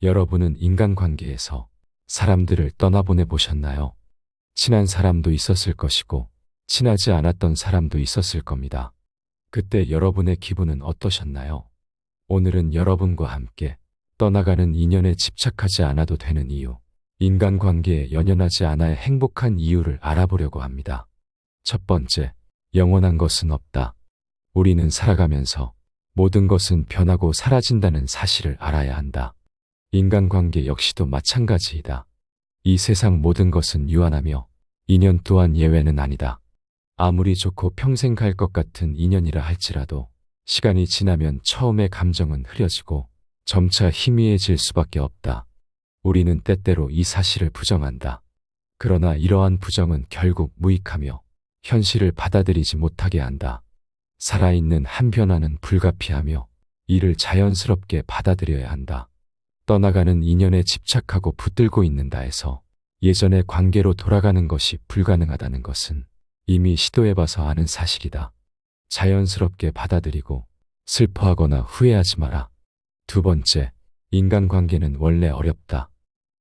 여러분은 인간관계에서 사람들을 떠나보내 보셨나요? 친한 사람도 있었을 것이고 친하지 않았던 사람도 있었을 겁니다. 그때 여러분의 기분은 어떠셨나요? 오늘은 여러분과 함께 떠나가는 인연에 집착하지 않아도 되는 이유, 인간관계에 연연하지 않아야 행복한 이유를 알아보려고 합니다. 첫 번째, 영원한 것은 없다. 우리는 살아가면서 모든 것은 변하고 사라진다는 사실을 알아야 한다. 인간관계 역시도 마찬가지이다. 이 세상 모든 것은 유한하며 인연 또한 예외는 아니다. 아무리 좋고 평생 갈 것 같은 인연이라 할지라도 시간이 지나면 처음의 감정은 흐려지고 점차 희미해질 수밖에 없다. 우리는 때때로 이 사실을 부정한다. 그러나 이러한 부정은 결국 무익하며 현실을 받아들이지 못하게 한다. 살아있는 한 변화는 불가피하며 이를 자연스럽게 받아들여야 한다. 떠나가는 인연에 집착하고 붙들고 있는다 해서 예전의 관계로 돌아가는 것이 불가능하다는 것은 이미 시도해봐서 아는 사실이다. 자연스럽게 받아들이고 슬퍼하거나 후회하지 마라. 두 번째, 인간관계는 원래 어렵다.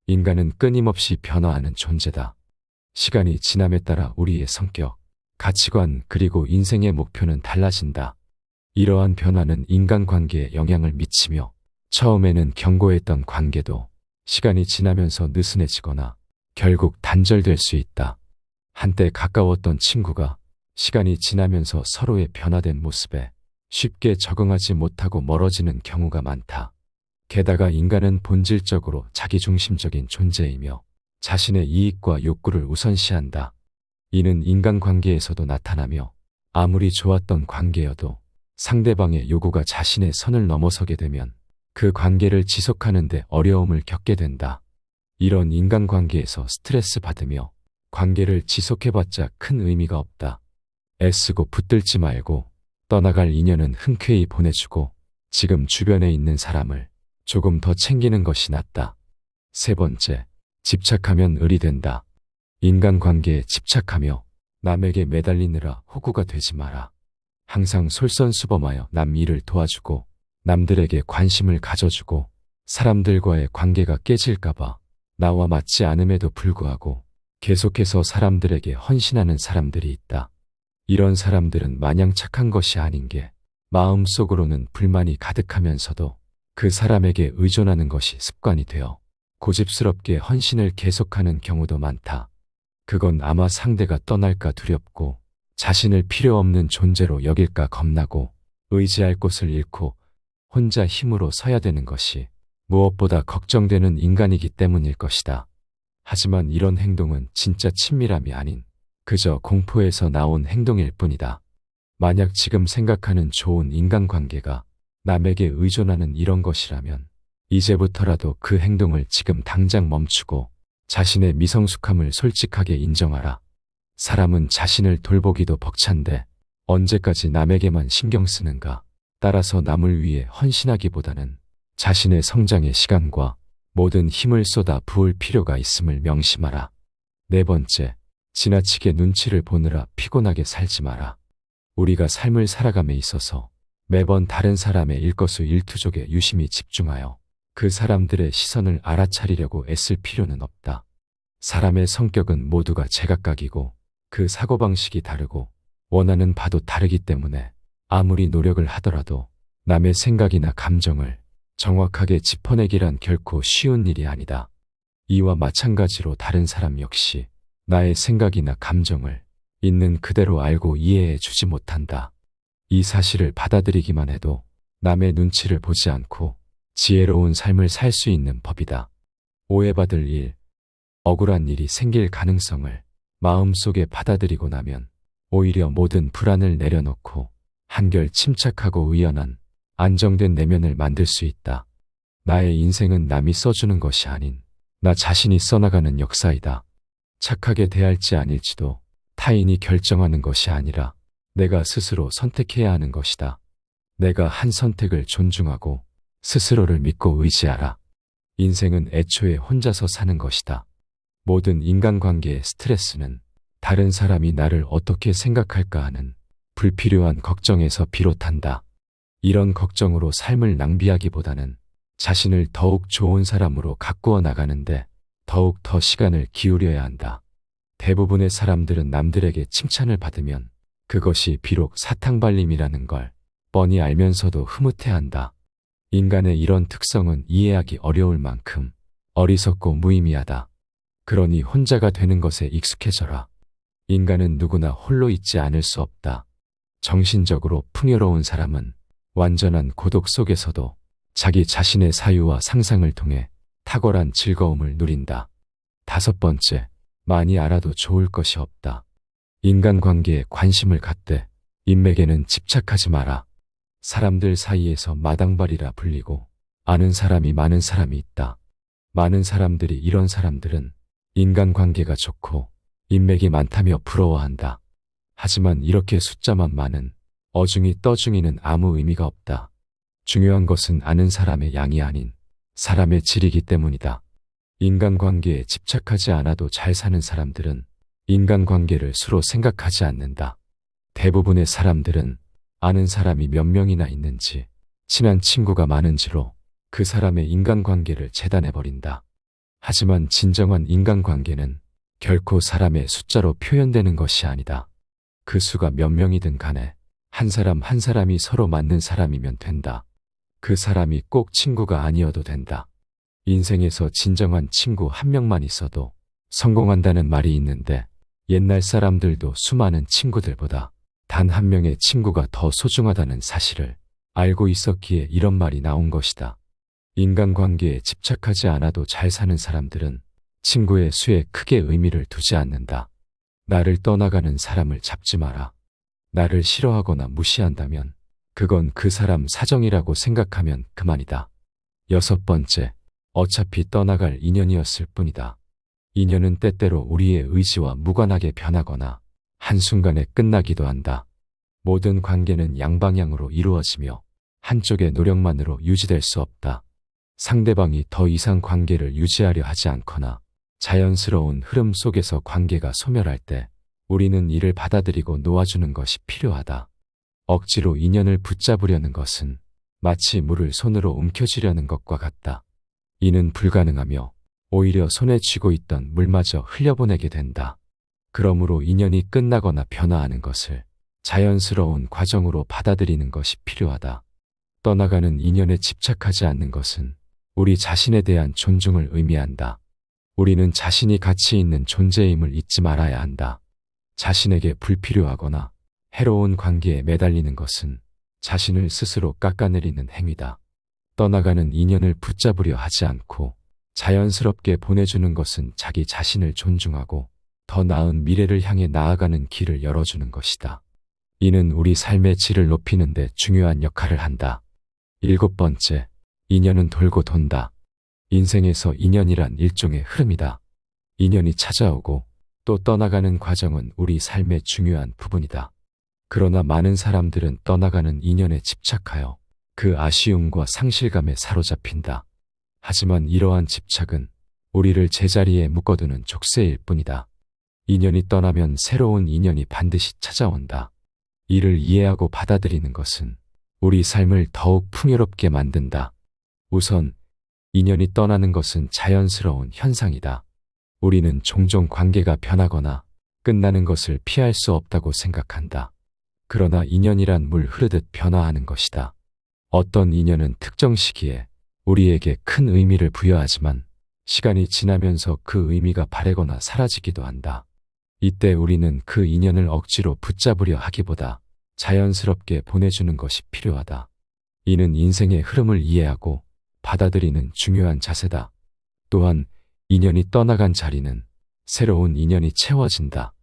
인간은 끊임없이 변화하는 존재다. 시간이 지남에 따라 우리의 성격, 가치관 그리고 인생의 목표는 달라진다. 이러한 변화는 인간관계에 영향을 미치며 처음에는 견고했던 관계도 시간이 지나면서 느슨해지거나 결국 단절될 수 있다. 한때 가까웠던 친구가 시간이 지나면서 서로의 변화된 모습에 쉽게 적응하지 못하고 멀어지는 경우가 많다. 게다가 인간은 본질적으로 자기중심적인 존재이며 자신의 이익과 욕구를 우선시한다. 이는 인간관계에서도 나타나며 아무리 좋았던 관계여도 상대방의 요구가 자신의 선을 넘어서게 되면 그 관계를 지속하는 데 어려움을 겪게 된다. 이런 인간관계에서 스트레스 받으며 관계를 지속해봤자 큰 의미가 없다. 애쓰고 붙들지 말고 떠나갈 인연은 흔쾌히 보내주고 지금 주변에 있는 사람을 조금 더 챙기는 것이 낫다. 세 번째, 집착하면 을이 된다. 인간관계에 집착하며 남에게 매달리느라 호구가 되지 마라. 항상 솔선수범하여 남 일을 도와주고 남들에게 관심을 가져주고 사람들과의 관계가 깨질까봐 나와 맞지 않음에도 불구하고 계속해서 사람들에게 헌신하는 사람들이 있다. 이런 사람들은 마냥 착한 것이 아닌 게 마음속으로는 불만이 가득하면서도 그 사람에게 의존하는 것이 습관이 되어 고집스럽게 헌신을 계속하는 경우도 많다. 그건 아마 상대가 떠날까 두렵고 자신을 필요 없는 존재로 여길까 겁나고 의지할 곳을 잃고 혼자 힘으로 서야 되는 것이 무엇보다 걱정되는 인간이기 때문일 것이다. 하지만 이런 행동은 진짜 친밀함이 아닌 그저 공포에서 나온 행동일 뿐이다. 만약 지금 생각하는 좋은 인간관계가 남에게 의존하는 이런 것이라면 이제부터라도 그 행동을 지금 당장 멈추고 자신의 미성숙함을 솔직하게 인정하라. 사람은 자신을 돌보기도 벅찬데 언제까지 남에게만 신경 쓰는가? 따라서 남을 위해 헌신하기보다는 자신의 성장의 시간과 모든 힘을 쏟아 부을 필요가 있음을 명심하라. 네 번째, 지나치게 눈치를 보느라 피곤하게 살지 마라. 우리가 삶을 살아감에 있어서 매번 다른 사람의 일거수일투족에 유심히 집중하여 그 사람들의 시선을 알아차리려고 애쓸 필요는 없다. 사람의 성격은 모두가 제각각이고 그 사고방식이 다르고 원하는 바도 다르기 때문에 아무리 노력을 하더라도 남의 생각이나 감정을 정확하게 짚어내기란 결코 쉬운 일이 아니다. 이와 마찬가지로 다른 사람 역시 나의 생각이나 감정을 있는 그대로 알고 이해해 주지 못한다. 이 사실을 받아들이기만 해도 남의 눈치를 보지 않고 지혜로운 삶을 살 수 있는 법이다. 오해받을 일, 억울한 일이 생길 가능성을 마음속에 받아들이고 나면 오히려 모든 불안을 내려놓고 한결 침착하고 의연한 안정된 내면을 만들 수 있다. 나의 인생은 남이 써주는 것이 아닌 나 자신이 써나가는 역사이다. 착하게 대할지 아닐지도 타인이 결정하는 것이 아니라 내가 스스로 선택해야 하는 것이다. 내가 한 선택을 존중하고 스스로를 믿고 의지하라. 인생은 애초에 혼자서 사는 것이다. 모든 인간관계의 스트레스는 다른 사람이 나를 어떻게 생각할까 하는 불필요한 걱정에서 비롯한다. 이런 걱정으로 삶을 낭비하기보다는 자신을 더욱 좋은 사람으로 가꾸어 나가는데 더욱 더 시간을 기울여야 한다. 대부분의 사람들은 남들에게 칭찬을 받으면 그것이 비록 사탕발림이라는 걸 뻔히 알면서도 흐뭇해한다. 인간의 이런 특성은 이해하기 어려울 만큼 어리석고 무의미하다. 그러니 혼자가 되는 것에 익숙해져라. 인간은 누구나 홀로 있지 않을 수 없다. 정신적으로 풍요로운 사람은 완전한 고독 속에서도 자기 자신의 사유와 상상을 통해 탁월한 즐거움을 누린다. 5번째, 많이 알아도 좋을 것이 없다. 인간관계에 관심을 갖되 인맥에는 집착하지 마라. 사람들 사이에서 마당발이라 불리고 아는 사람이 많은 사람이 있다. 많은 사람들이 이런 사람들은 인간관계가 좋고 인맥이 많다며 부러워한다. 하지만 이렇게 숫자만 많은 어중이 떠중이는 아무 의미가 없다. 중요한 것은 아는 사람의 양이 아닌 사람의 질이기 때문이다. 인간관계에 집착하지 않아도 잘 사는 사람들은 인간관계를 수로 생각하지 않는다. 대부분의 사람들은 아는 사람이 몇 명이나 있는지, 친한 친구가 많은지로 그 사람의 인간관계를 재단해버린다. 하지만 진정한 인간관계는 결코 사람의 숫자로 표현되는 것이 아니다. 그 수가 몇 명이든 간에 한 사람 한 사람이 서로 맞는 사람이면 된다. 그 사람이 꼭 친구가 아니어도 된다. 인생에서 진정한 친구 한 명만 있어도 성공한다는 말이 있는데 옛날 사람들도 수많은 친구들보다 단 한 명의 친구가 더 소중하다는 사실을 알고 있었기에 이런 말이 나온 것이다. 인간관계에 집착하지 않아도 잘 사는 사람들은 친구의 수에 크게 의미를 두지 않는다. 나를 떠나가는 사람을 잡지 마라. 나를 싫어하거나 무시한다면 그건 그 사람 사정이라고 생각하면 그만이다. 6번째, 어차피 떠나갈 인연이었을 뿐이다. 인연은 때때로 우리의 의지와 무관하게 변하거나 한순간에 끝나기도 한다. 모든 관계는 양방향으로 이루어지며 한쪽의 노력만으로 유지될 수 없다. 상대방이 더 이상 관계를 유지하려 하지 않거나 자연스러운 흐름 속에서 관계가 소멸할 때 우리는 이를 받아들이고 놓아주는 것이 필요하다. 억지로 인연을 붙잡으려는 것은 마치 물을 손으로 움켜쥐려는 것과 같다. 이는 불가능하며 오히려 손에 쥐고 있던 물마저 흘려보내게 된다. 그러므로 인연이 끝나거나 변화하는 것을 자연스러운 과정으로 받아들이는 것이 필요하다. 떠나가는 인연에 집착하지 않는 것은 우리 자신에 대한 존중을 의미한다. 우리는 자신이 가치 있는 존재임을 잊지 말아야 한다. 자신에게 불필요하거나 해로운 관계에 매달리는 것은 자신을 스스로 깎아내리는 행위다. 떠나가는 인연을 붙잡으려 하지 않고 자연스럽게 보내주는 것은 자기 자신을 존중하고 더 나은 미래를 향해 나아가는 길을 열어주는 것이다. 이는 우리 삶의 질을 높이는 데 중요한 역할을 한다. 7번째, 인연은 돌고 돈다. 인생에서 인연이란 일종의 흐름이다. 인연이 찾아오고 또 떠나가는 과정은 우리 삶의 중요한 부분이다. 그러나 많은 사람들은 떠나가는 인연에 집착하여 그 아쉬움과 상실감에 사로잡힌다. 하지만 이러한 집착은 우리를 제자리에 묶어두는 족쇄일 뿐이다. 인연이 떠나면 새로운 인연이 반드시 찾아온다. 이를 이해하고 받아들이는 것은 우리 삶을 더욱 풍요롭게 만든다. 우선 인연이 떠나는 것은 자연스러운 현상이다. 우리는 종종 관계가 변하거나 끝나는 것을 피할 수 없다고 생각한다. 그러나 인연이란 물 흐르듯 변화하는 것이다. 어떤 인연은 특정 시기에 우리에게 큰 의미를 부여하지만 시간이 지나면서 그 의미가 바래거나 사라지기도 한다. 이때 우리는 그 인연을 억지로 붙잡으려 하기보다 자연스럽게 보내주는 것이 필요하다. 이는 인생의 흐름을 이해하고 받아들이는 중요한 자세다. 또한 인연이 떠나간 자리는 새로운 인연이 채워진다.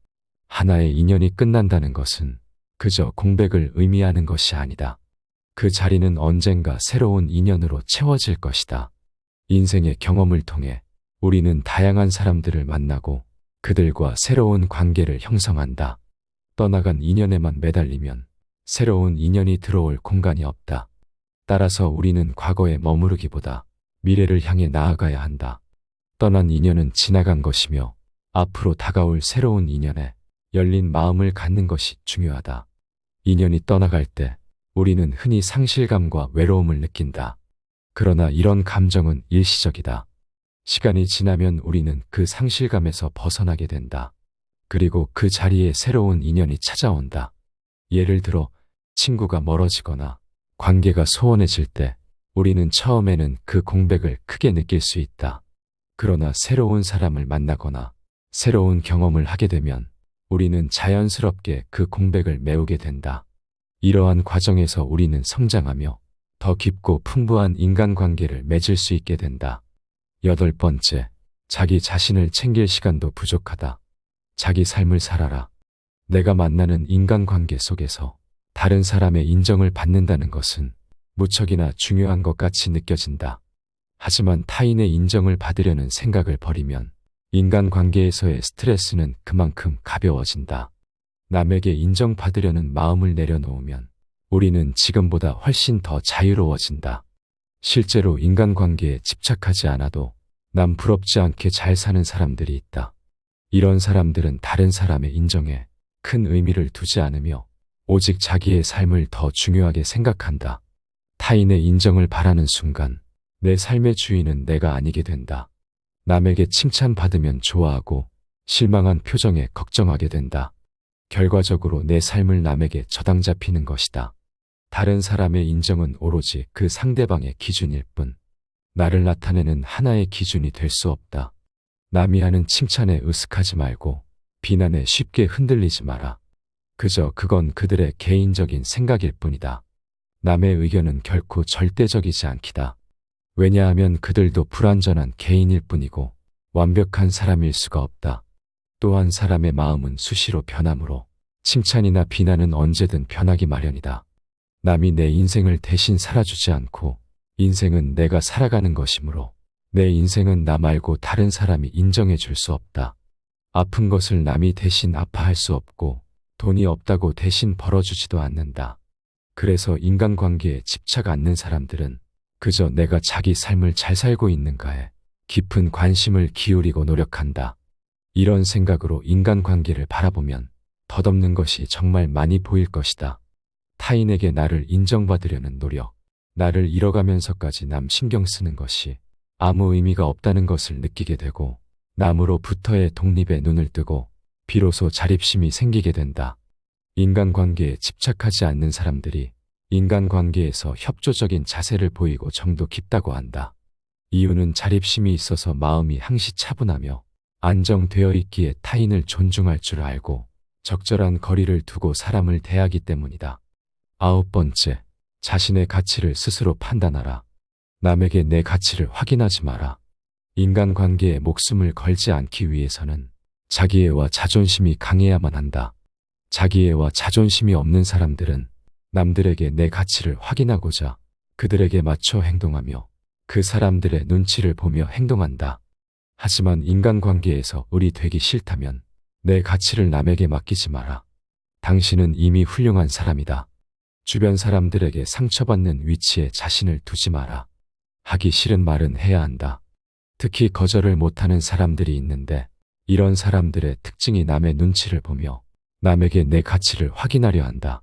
하나의 인연이 끝난다는 것은 그저 공백을 의미하는 것이 아니다. 그 자리는 언젠가 새로운 인연으로 채워질 것이다. 인생의 경험을 통해 우리는 다양한 사람들을 만나고 그들과 새로운 관계를 형성한다. 떠나간 인연에만 매달리면 새로운 인연이 들어올 공간이 없다. 따라서 우리는 과거에 머무르기보다 미래를 향해 나아가야 한다. 떠난 인연은 지나간 것이며 앞으로 다가올 새로운 인연에 열린 마음을 갖는 것이 중요하다. 인연이 떠나갈 때 우리는 흔히 상실감과 외로움을 느낀다. 그러나 이런 감정은 일시적이다. 시간이 지나면 우리는 그 상실감에서 벗어나게 된다. 그리고 그 자리에 새로운 인연이 찾아온다. 예를 들어 친구가 멀어지거나 관계가 소원해질 때 우리는 처음에는 그 공백을 크게 느낄 수 있다. 그러나 새로운 사람을 만나거나 새로운 경험을 하게 되면 우리는 자연스럽게 그 공백을 메우게 된다. 이러한 과정에서 우리는 성장하며 더 깊고 풍부한 인간관계를 맺을 수 있게 된다. 8번째, 자기 자신을 챙길 시간도 부족하다. 자기 삶을 살아라. 내가 만나는 인간관계 속에서 다른 사람의 인정을 받는다는 것은 무척이나 중요한 것 같이 느껴진다. 하지만 타인의 인정을 받으려는 생각을 버리면 인간관계에서의 스트레스는 그만큼 가벼워진다. 남에게 인정받으려는 마음을 내려놓으면 우리는 지금보다 훨씬 더 자유로워진다. 실제로 인간관계에 집착하지 않아도 남 부럽지 않게 잘 사는 사람들이 있다. 이런 사람들은 다른 사람의 인정에 큰 의미를 두지 않으며 오직 자기의 삶을 더 중요하게 생각한다. 타인의 인정을 바라는 순간 내 삶의 주인은 내가 아니게 된다. 남에게 칭찬받으면 좋아하고 실망한 표정에 걱정하게 된다. 결과적으로 내 삶을 남에게 저당 잡히는 것이다. 다른 사람의 인정은 오로지 그 상대방의 기준일 뿐, 나를 나타내는 하나의 기준이 될 수 없다. 남이 하는 칭찬에 의식하지 말고 비난에 쉽게 흔들리지 마라. 그저 그건 그들의 개인적인 생각일 뿐이다. 남의 의견은 결코 절대적이지 않기다. 왜냐하면 그들도 불완전한 개인일 뿐이고 완벽한 사람일 수가 없다. 또한 사람의 마음은 수시로 변하므로 칭찬이나 비난은 언제든 변하기 마련이다. 남이 내 인생을 대신 살아주지 않고 인생은 내가 살아가는 것이므로 내 인생은 나 말고 다른 사람이 인정해 줄 수 없다. 아픈 것을 남이 대신 아파할 수 없고 돈이 없다고 대신 벌어주지도 않는다. 그래서 인간관계에 집착 않는 사람들은 그저 내가 자기 삶을 잘 살고 있는가에 깊은 관심을 기울이고 노력한다. 이런 생각으로 인간관계를 바라보면 덧없는 것이 정말 많이 보일 것이다. 타인에게 나를 인정받으려는 노력, 나를 잃어가면서까지 남 신경 쓰는 것이 아무 의미가 없다는 것을 느끼게 되고 남으로부터의 독립에 눈을 뜨고 비로소 자립심이 생기게 된다. 인간관계에 집착하지 않는 사람들이 인간관계에서 협조적인 자세를 보이고 정도 깊다고 한다. 이유는 자립심이 있어서 마음이 항시 차분하며 안정되어 있기에 타인을 존중할 줄 알고 적절한 거리를 두고 사람을 대하기 때문이다. 9번째, 자신의 가치를 스스로 판단하라. 남에게 내 가치를 확인하지 마라. 인간관계에 목숨을 걸지 않기 위해서는 자기애와 자존심이 강해야만 한다. 자기애와 자존심이 없는 사람들은 남들에게 내 가치를 확인하고자 그들에게 맞춰 행동하며 그 사람들의 눈치를 보며 행동한다. 하지만 인간관계에서 을이 되기 싫다면 내 가치를 남에게 맡기지 마라. 당신은 이미 훌륭한 사람이다. 주변 사람들에게 상처받는 위치에 자신을 두지 마라. 하기 싫은 말은 해야 한다. 특히 거절을 못하는 사람들이 있는데 이런 사람들의 특징이 남의 눈치를 보며 남에게 내 가치를 확인하려 한다.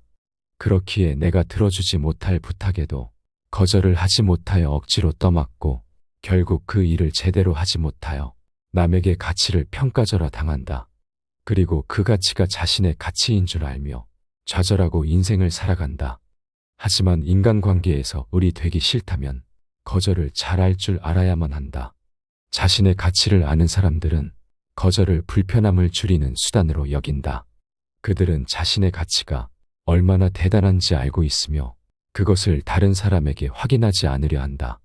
그렇기에 내가 들어주지 못할 부탁에도 거절을 하지 못하여 억지로 떠맡고 결국 그 일을 제대로 하지 못하여 남에게 가치를 평가절하 당한다. 그리고 그 가치가 자신의 가치인 줄 알며 좌절하고 인생을 살아간다. 하지만 인간관계에서 을이 되기 싫다면 거절을 잘 할 줄 알아야만 한다. 자신의 가치를 아는 사람들은 거절을 불편함을 줄이는 수단으로 여긴다. 그들은 자신의 가치가 얼마나 대단한지 알고 있으며 그것을 다른 사람에게 확인하지 않으려 한다.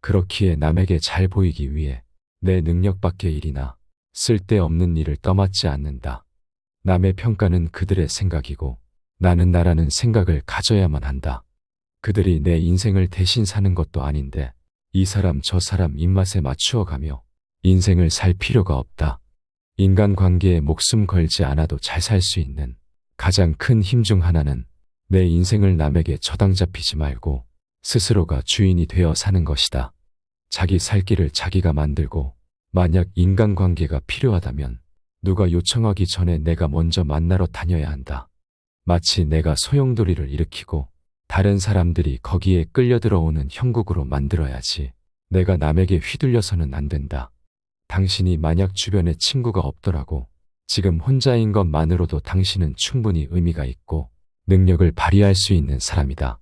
그렇기에 남에게 잘 보이기 위해 내 능력 밖의 일이나 쓸데없는 일을 떠맡지 않는다. 남의 평가는 그들의 생각이고 나는 나라는 생각을 가져야만 한다. 그들이 내 인생을 대신 사는 것도 아닌데 이 사람 저 사람 입맛에 맞추어 가며 인생을 살 필요가 없다. 인간관계에 목숨 걸지 않아도 잘 살 수 있는 가장 큰 힘 중 하나는 내 인생을 남에게 저당 잡히지 말고 스스로가 주인이 되어 사는 것이다. 자기 살 길을 자기가 만들고 만약 인간관계가 필요하다면 누가 요청하기 전에 내가 먼저 만나러 다녀야 한다. 마치 내가 소용돌이를 일으키고 다른 사람들이 거기에 끌려 들어오는 형국으로 만들어야지. 내가 남에게 휘둘려서는 안 된다. 당신이 만약 주변에 친구가 없더라고 지금 혼자인 것만으로도 당신은 충분히 의미가 있고 능력을 발휘할 수 있는 사람이다.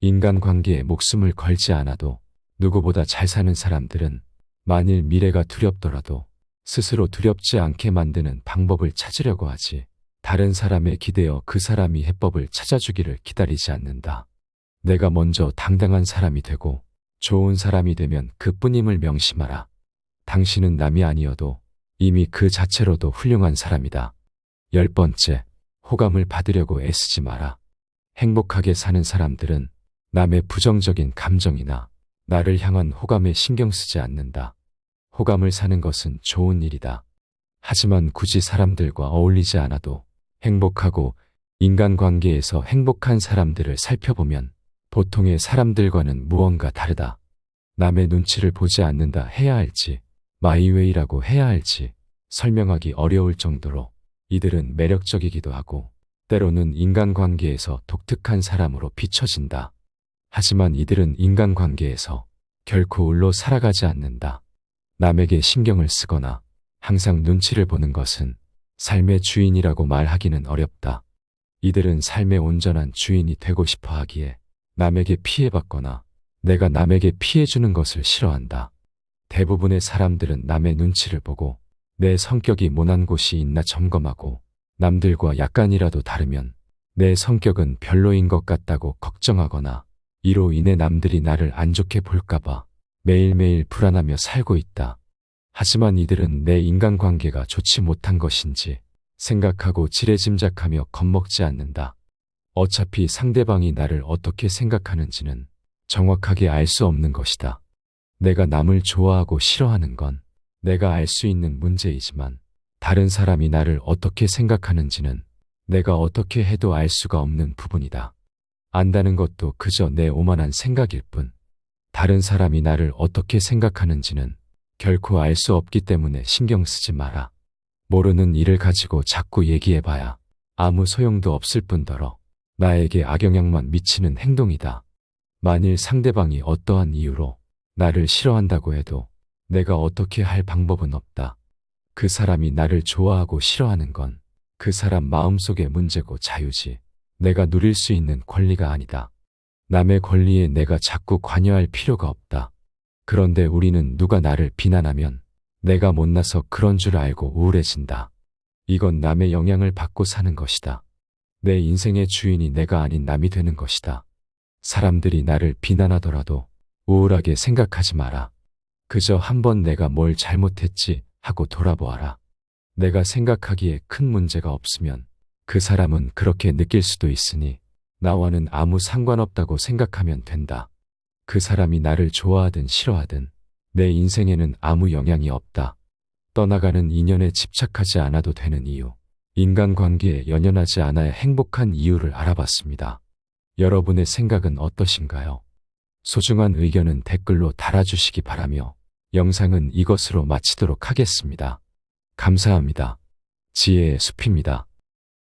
인간관계에 목숨을 걸지 않아도 누구보다 잘 사는 사람들은 만일 미래가 두렵더라도 스스로 두렵지 않게 만드는 방법을 찾으려고 하지. 다른 사람에 기대어 그 사람이 해법을 찾아주기를 기다리지 않는다. 내가 먼저 당당한 사람이 되고 좋은 사람이 되면 그뿐임을 명심하라. 당신은 남이 아니어도 이미 그 자체로도 훌륭한 사람이다. 10번째, 호감을 받으려고 애쓰지 마라. 행복하게 사는 사람들은 남의 부정적인 감정이나 나를 향한 호감에 신경 쓰지 않는다. 호감을 사는 것은 좋은 일이다. 하지만 굳이 사람들과 어울리지 않아도 행복하고 인간관계에서 행복한 사람들을 살펴보면 보통의 사람들과는 무언가 다르다. 남의 눈치를 보지 않는다 해야 할지 마이웨이라고 해야 할지 설명하기 어려울 정도로 이들은 매력적이기도 하고 때로는 인간관계에서 독특한 사람으로 비춰진다. 하지만 이들은 인간관계에서 결코 을로 살아가지 않는다. 남에게 신경을 쓰거나 항상 눈치를 보는 것은 삶의 주인이라고 말하기는 어렵다. 이들은 삶의 온전한 주인이 되고 싶어 하기에 남에게 피해받거나 내가 남에게 피해주는 것을 싫어한다. 대부분의 사람들은 남의 눈치를 보고 내 성격이 모난 곳이 있나 점검하고 남들과 약간이라도 다르면 내 성격은 별로인 것 같다고 걱정하거나 이로 인해 남들이 나를 안 좋게 볼까봐 매일매일 불안하며 살고 있다. 하지만 이들은 내 인간관계가 좋지 못한 것인지 생각하고 지레짐작하며 겁먹지 않는다. 어차피 상대방이 나를 어떻게 생각하는지는 정확하게 알 수 없는 것이다. 내가 남을 좋아하고 싫어하는 건 내가 알 수 있는 문제이지만 다른 사람이 나를 어떻게 생각하는지는 내가 어떻게 해도 알 수가 없는 부분이다. 안다는 것도 그저 내 오만한 생각일 뿐 다른 사람이 나를 어떻게 생각하는지는 결코 알 수 없기 때문에 신경 쓰지 마라. 모르는 일을 가지고 자꾸 얘기해봐야 아무 소용도 없을 뿐더러 나에게 악영향만 미치는 행동이다. 만일 상대방이 어떠한 이유로 나를 싫어한다고 해도 내가 어떻게 할 방법은 없다. 그 사람이 나를 좋아하고 싫어하는 건 그 사람 마음속의 문제고 자유지 내가 누릴 수 있는 권리가 아니다. 남의 권리에 내가 자꾸 관여할 필요가 없다. 그런데 우리는 누가 나를 비난하면 내가 못나서 그런 줄 알고 우울해진다. 이건 남의 영향을 받고 사는 것이다. 내 인생의 주인이 내가 아닌 남이 되는 것이다. 사람들이 나를 비난하더라도 우울하게 생각하지 마라. 그저 한번 내가 뭘 잘못했지 하고 돌아보아라. 내가 생각하기에 큰 문제가 없으면 그 사람은 그렇게 느낄 수도 있으니 나와는 아무 상관없다고 생각하면 된다. 그 사람이 나를 좋아하든 싫어하든 내 인생에는 아무 영향이 없다. 떠나가는 인연에 집착하지 않아도 되는 이유, 인간관계에 연연하지 않아야 행복한 이유를 알아봤습니다. 여러분의 생각은 어떠신가요? 소중한 의견은 댓글로 달아주시기 바라며 영상은 이것으로 마치도록 하겠습니다. 감사합니다. 지혜의 숲입니다.